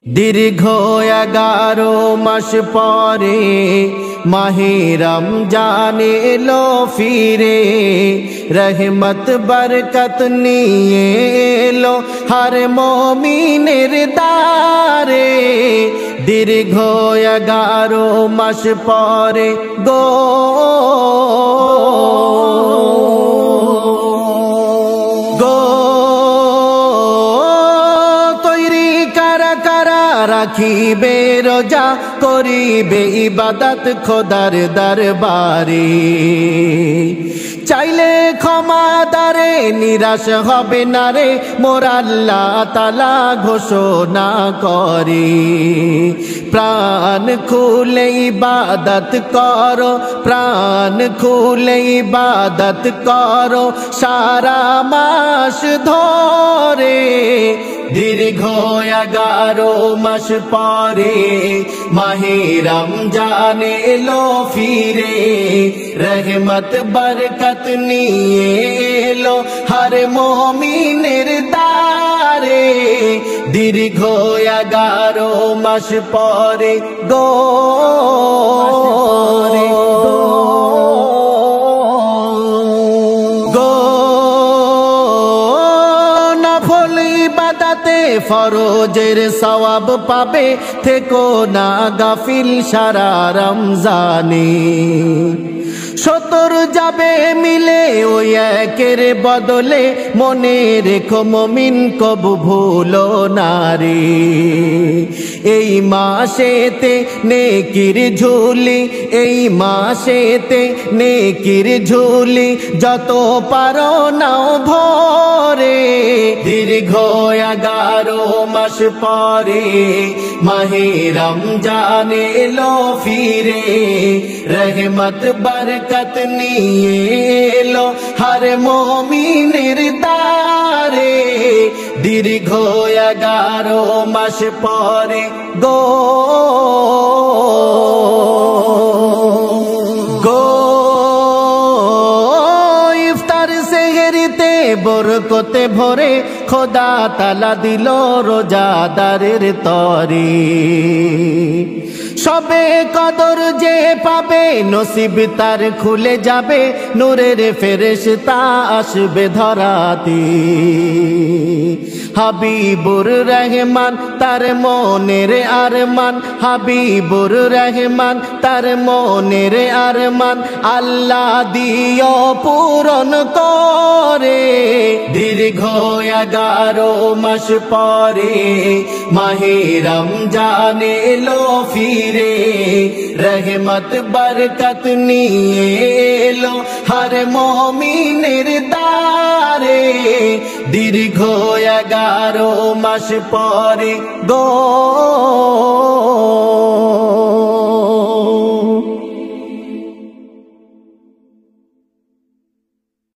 দীর্ঘ 11 মাস পরে মাহে রমজান এলো ফিরে, রহমত বরকত নিয়ে এলো হর মুমিনের দ্বারে। দীর্ঘ 11 মাস পরে রাখিবে রোজা, করিবে ইবাদত খোদার দরবারে। চাইলে ক্ষমা দারে নিরাশ হবে না রে, মোর আল্লাহ তাআলা ঘোষণা করে। প্রাণ খুলে ইবাদত করো, প্রাণ খুলে ইবাদত করো সারা মাস ধরে। দীর্ঘ 11 মাস পরে মাহে রমজান এলো ফিরে, রহমত বরকত নিয়ে এলো হর মুমিনের দ্বারে। দীর্ঘ 11 মাস পরে ফরজের সওয়াব পাবে, থেকো না গাফিল সারা রমজানে। 70 যাবে মিলে ওই একের বদলে, মনে রেখো মুমিন কবু ভুলো না রে। এই মাসেতে নেকির ঝুলি, এই মাসেতে নেকির ঝুলি যত পারো নাও ভরে। দীর্ঘ 11 মাস পরে মাহে রমজান এলো ফিরে, রহমত বরকত নিয়ে এলো হর মুমিনের দ্বারে। দীর্ঘ 11 মাস পরে ইফতার সেহরিতে বরকতে ভরে, খোদা তাআলা দিল রোজাদারের তরে। সবে কদর যে পাবে নসিব তার খুলে যাবে, নূরের ফেরেশতা আসবে ধরাতে। হাবিবুর রহমান তার মনের আরমান, হাবিবুর রহমান তার মনের আরমান, আল্লাহ দিও পূরণ করে। দীর্ঘ 11 মাস পরে মাহে রমজান এলো ফিরে, রহমত বরকত নিয়ে এলো হর মুমিনের দ্বারে। দীর্ঘ 11 মাস পরে